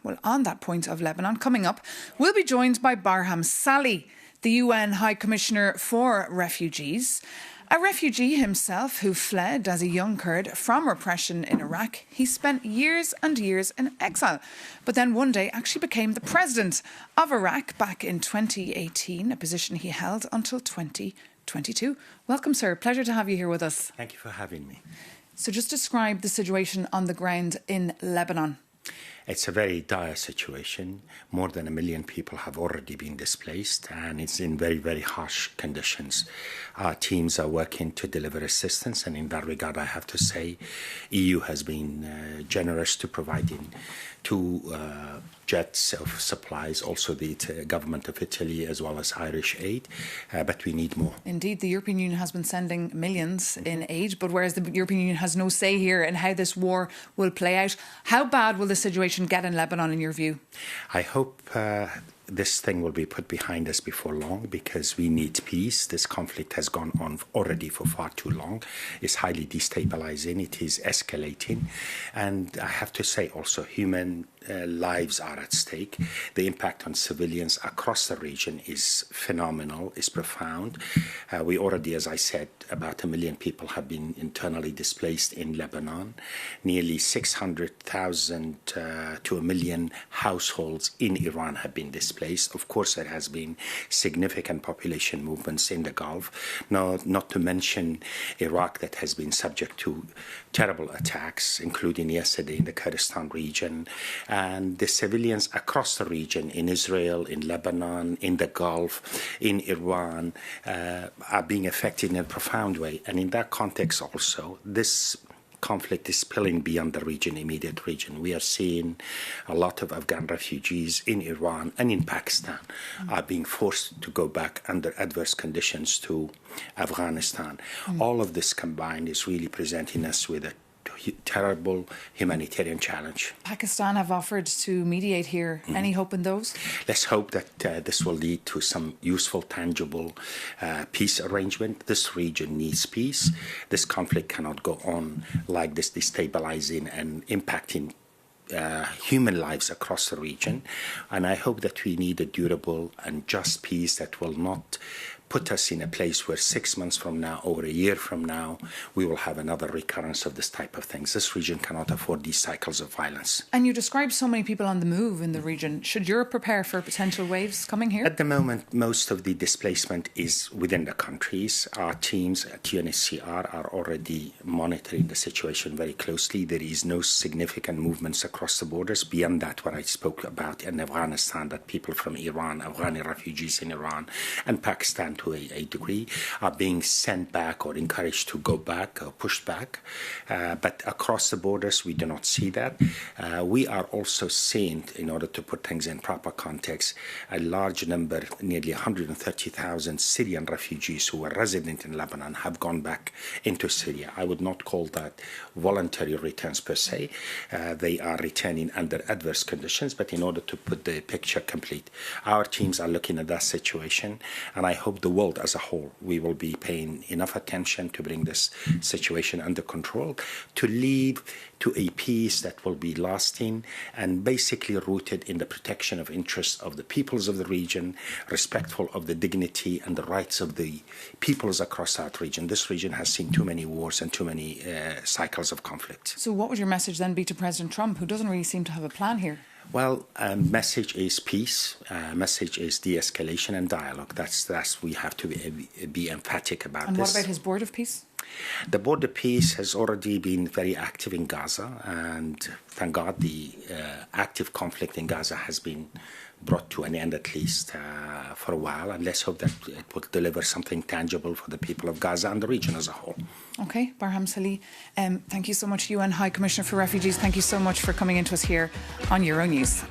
Well, on that point of Lebanon, coming up, we'll be joined by Barham Salih, the UN High Commissioner for Refugees. A refugee himself who fled as a young Kurd from repression in Iraq. He spent years and years in exile, but then one day actually became the president of Iraq back in 2018, a position he held until 2022. Welcome, sir. Pleasure to have you here with us. Thank you for having me. So just describe the situation on the ground in Lebanon. It's a very dire situation. More than 1 million people have already been displaced, and it's in very, very harsh conditions. Our teams are working to deliver assistance, and in that regard, I have to say, EU has been generous to providing 2 jets of supplies, also the government of Italy as well as Irish aid, but we need more. Indeed, the European Union has been sending millions in aid, but whereas the European Union has no say here in how this war will play out, how bad will the situation get in Lebanon in your view? I hope this thing will be put behind us before long, because we need peace. This conflict has gone on already for far too long. It's highly destabilizing. It is escalating. And I have to say also, human lives are at stake. The impact on civilians across the region is phenomenal, is profound. We already, as I said, about 1 million people have been internally displaced in Lebanon. Nearly 600,000 to 1 million households in Iran have been displaced. Of course, there has been significant population movements in the Gulf, not to mention Iraq, that has been subject to terrible attacks, including yesterday in the Kurdistan region. And the civilians across the region, in Israel, in Lebanon, in the Gulf, in Iran, are being affected in a profound way. And in that context also, this conflict is spilling beyond the immediate region. We are seeing a lot of Afghan refugees in Iran and in Pakistan are being forced to go back under adverse conditions to Afghanistan. All of this combined is really presenting us with a terrible humanitarian challenge. Pakistan have offered to mediate here. Any hope in those? Let's hope that this will lead to some useful, tangible peace arrangement. This region needs peace. This conflict cannot go on like this, destabilizing and impacting human lives across the region. And I hope that we need a durable and just peace that will not put us in a place where 6 months from now or a year from now, we will have another recurrence of this type of things. This region cannot afford these cycles of violence. And you described so many people on the move in the region. Should Europe prepare for potential waves coming here? At the moment, most of the displacement is within the countries. Our teams at UNHCR are already monitoring the situation very closely. There is no significant movements across the borders beyond that, what I spoke about in Afghanistan, that people from Iran, Afghani refugees in Iran and Pakistan to a degree are being sent back or encouraged to go back or pushed back. But across the borders, we do not see that. We are also seeing, in order to put things in proper context, a large number, nearly 130,000 Syrian refugees who were resident in Lebanon have gone back into Syria. I would not call that voluntary returns per se. They are returning under adverse conditions, but in order to put the picture complete, our teams are looking at that situation, and I hope the world as a whole, we will be paying enough attention to bring this situation under control, to lead to a peace that will be lasting and basically rooted in the protection of interests of the peoples of the region, respectful of the dignity and the rights of the peoples across that region. This region has seen too many wars and too many cycles of conflict. So what would your message then be to President Trump, who doesn't really seem to have a plan here? Well, message is peace. Message is de-escalation and dialogue. That's we have to be emphatic about. And this. what about his board of peace? The board of peace has already been very active in Gaza, and thank God the active conflict in Gaza has been brought to an end, at least for a while. And let's hope that it will deliver something tangible for the people of Gaza and the region as a whole. Okay, Barham Salih, thank you so much, UN High Commissioner for Refugees. Thank you so much for coming into us here on Euronews.